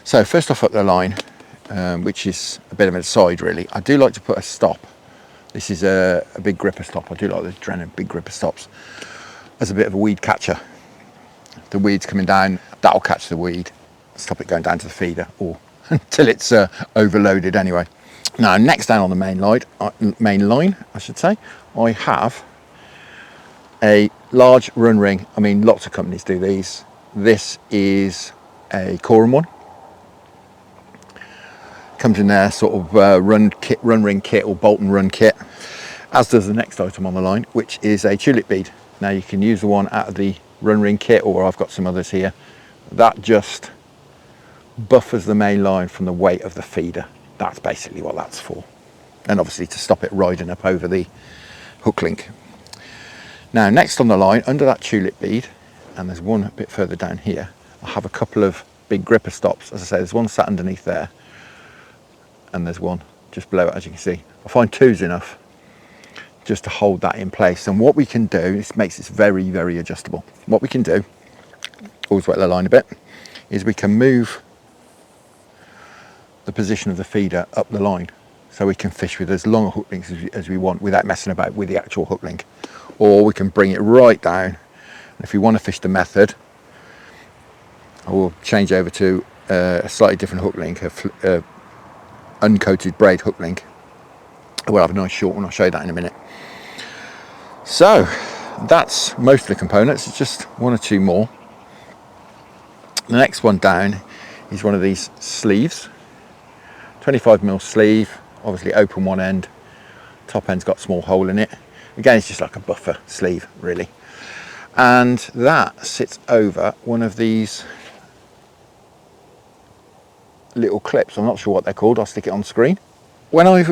So first off up the line, which is a bit of an aside really, I do like to put a stop. This is a big gripper stop. I do like the Drennan big gripper stops as a bit of a weed catcher. The weed's coming down, that'll catch the weed, stop it going down to the feeder, or until it's overloaded anyway. Now next down on the main line, I should say, I have a large run ring. I mean, lots of companies do these. This is a korum one. Comes in their sort of run ring kit or bolt and run kit, as does the next item on the line, which is a tulip bead. Now you can use the one out of the run ring kit, or I've got some others here. That just buffers the main line from the weight of the feeder. That's basically what that's for. And obviously to stop it riding up over the hook link. Now next on the line, under that tulip bead, and there's one a bit further down here, I have a couple of big gripper stops. As I say, there's one sat underneath there, and there's one just below it, as you can see. I find two's enough just to hold that in place. And what we can do, this makes this very, very adjustable. What we can do, always wet the line a bit, is we can move the position of the feeder up the line, so we can fish with as long a hook length as we want without messing about with the actual hook link. Or we can bring it right down, and if we want to fish the method, I will change over to a slightly different hook link, a uncoated braid hook link. We'll have a nice short one, I'll show you that in a minute. So that's most of the components. It's just one or two more. The next one down is one of these sleeves, 25mm sleeve, obviously open one end, top end's got a small hole in it. Again, it's just like a buffer sleeve really, and that sits over one of these little clips. I'm not sure what they're called, I'll stick it on screen. When I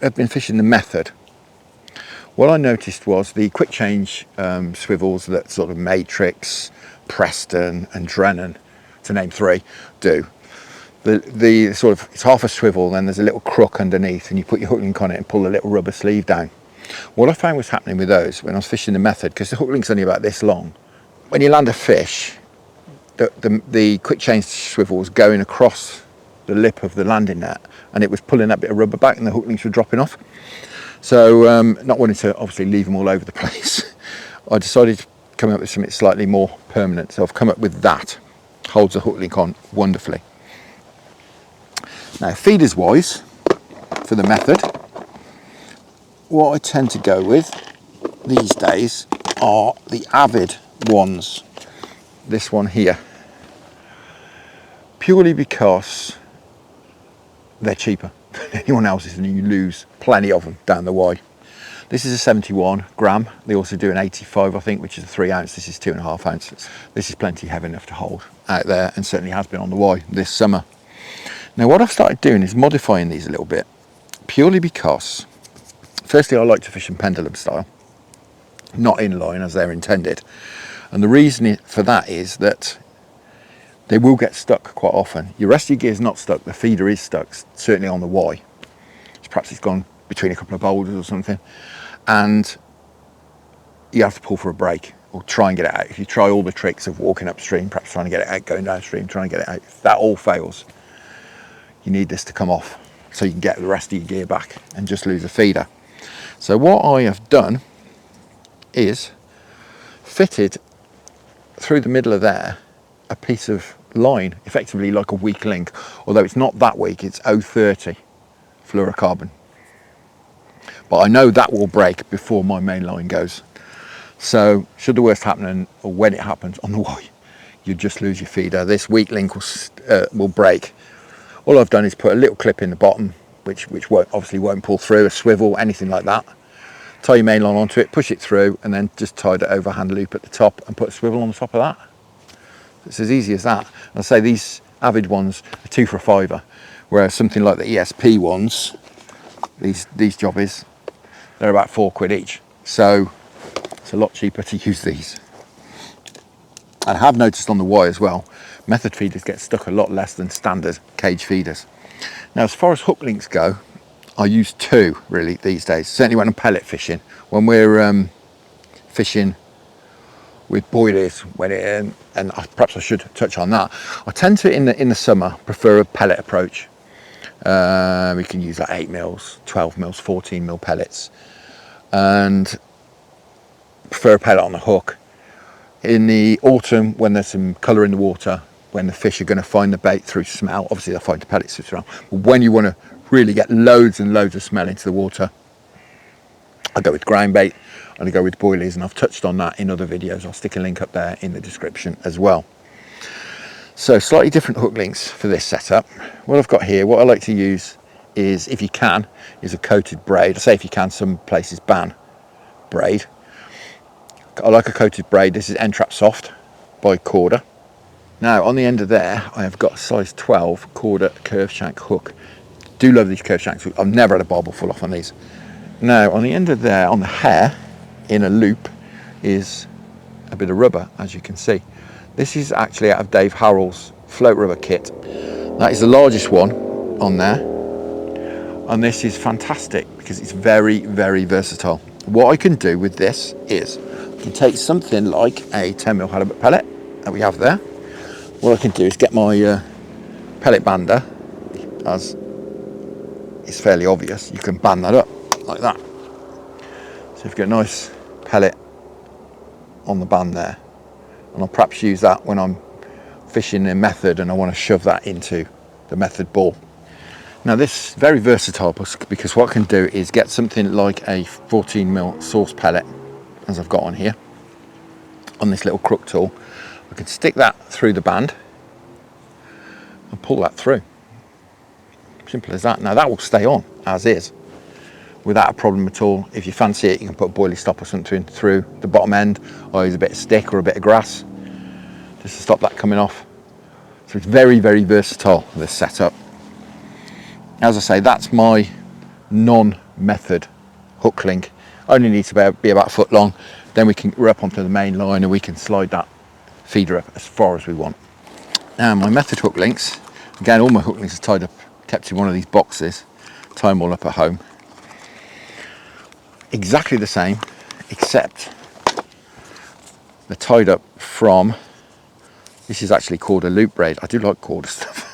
have been fishing the method, what I noticed was the quick change swivels that sort of Matrix, Preston and Drennan, to name three, do. The sort of, it's half a swivel, then there's a little crook underneath, and you put your hook link on it and pull the little rubber sleeve down. What I found was happening with those when I was fishing the method, because the hook link's only about this long, when you land a fish, the quick change swivel was going across the lip of the landing net, and it was pulling that bit of rubber back, and the hook links were dropping off. So not wanting to obviously leave them all over the place, I decided to come up with something slightly more permanent. So I've come up with that. Holds the hook link on wonderfully. Now feeders wise, for the method, what I tend to go with these days are the Avid ones. This one here, purely because they're cheaper than anyone else's, and you lose plenty of them down the way. This is a 71 gram. They also do an 85, I think, which is a 3 ounce. This is 2.5 ounces. This is plenty heavy enough to hold out there, and certainly has been on the Y this summer. Now what I've started doing is modifying these a little bit, purely because firstly I like to fish in pendulum style, not in line as they're intended. And the reason for that is that they will get stuck quite often. Your rest of your gear is not stuck, the feeder is stuck, certainly on the Y. Perhaps it's gone between a couple of boulders or something, and you have to pull for a break or try and get it out. If you try all the tricks of walking upstream, perhaps trying to get it out, going downstream, trying to get it out, if that all fails, you need this to come off so you can get the rest of your gear back and just lose a feeder. So what I have done is fitted through the middle of there a piece of line, effectively like a weak link, although it's not that weak, it's 030 fluorocarbon. But I know that will break before my main line goes. So should the worst happen, or when it happens on the Y, you just lose your feeder. This weak link will break. All I've done is put a little clip in the bottom, which obviously won't pull through, a swivel, anything like that. Tie your main line onto it, push it through, and then just tie it over hand loop at the top and put a swivel on the top of that. It's as easy as that. And I say these Avid ones are 2 for a £5, whereas something like the ESP ones, these jobbies, they're about £4 each. So it's a lot cheaper to use these. I have noticed on the Y as well, method feeders get stuck a lot less than standard cage feeders. Now as far as hook links go, I use 2 really these days, certainly when I'm pellet fishing. When we're fishing with boilies when and perhaps I should touch on that. I tend to in the summer prefer a pellet approach. We can use like 8 mils, 12 mils, 14 mil pellets, and prefer a pellet on the hook. In the autumn, when there's some colour in the water, when the fish are going to find the bait through smell, obviously they'll find the pellets through smell, but when you want to really get loads and loads of smell into the water, I go with ground bait and I go with boilies, and I've touched on that in other videos. I'll stick a link up there in the description as well. So slightly different hook links for this setup. What I've got here, what I like to use is, if you can, is a coated braid. I say if you can, some places ban braid. I like a coated braid. This is N-Trap Soft by Korda. Now on the end of there, I have got a size 12 Korda curved shank hook. Do love these curved shanks. I've never had a barbel fall off on these. Now on the end of there, on the hair, in a loop, is a bit of rubber, as you can see. This is actually out of Dave Harrell's float rubber kit. That is the largest one on there, and this is fantastic because it's very, very versatile. What I can do with this is I can take something like a 10mm halibut pellet that we have there. What I can do is get my pellet bander, as it's fairly obvious, you can band that up like that. So you've got a nice pellet on the band there, and I'll perhaps use that when I'm fishing in method and I want to shove that into the method ball. Now this is very versatile because what I can do is get something like a 14mm source pellet, as I've got on here, on this little crook tool. I can stick that through the band and pull that through. Simple as that. Now that will stay on as is without a problem at all. If you fancy it, you can put a boilie stop or something through the bottom end, or use a bit of stick or a bit of grass just to stop that coming off. So it's very, very versatile, this setup. As I say, that's my non-method hook link. Only needs to be about a foot long. Then we're up onto the main line and we can slide that feeder up as far as we want. Now my method hook links, again, all my hook links are tied up, kept in one of these boxes, tie them all up at home. Exactly the same, except they're tied up from, this is actually called a loop braid. I do like Korda stuff.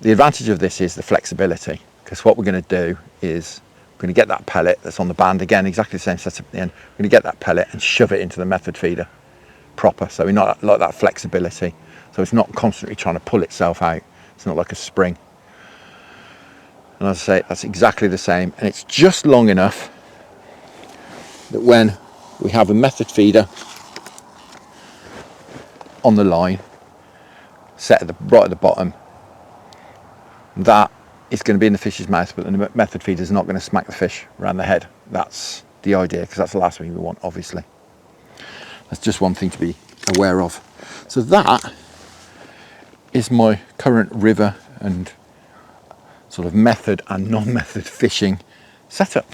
The advantage of this is the flexibility, because what we're going to do is we're going to get that pellet that's on the band, again exactly the same setup at the end. We're going to get that pellet and shove it into the method feeder proper, so we're not like that flexibility, so it's not constantly trying to pull itself out. It's not like a spring. And as I say, that's exactly the same, and it's just long enough that when we have a method feeder on the line set at right at the bottom, that is going to be in the fish's mouth, but the method feeder is not going to smack the fish around the head. That's the idea, because that's the last thing we want, obviously. That's just one thing to be aware of. So that is my current river and sort of method and non-method fishing setup.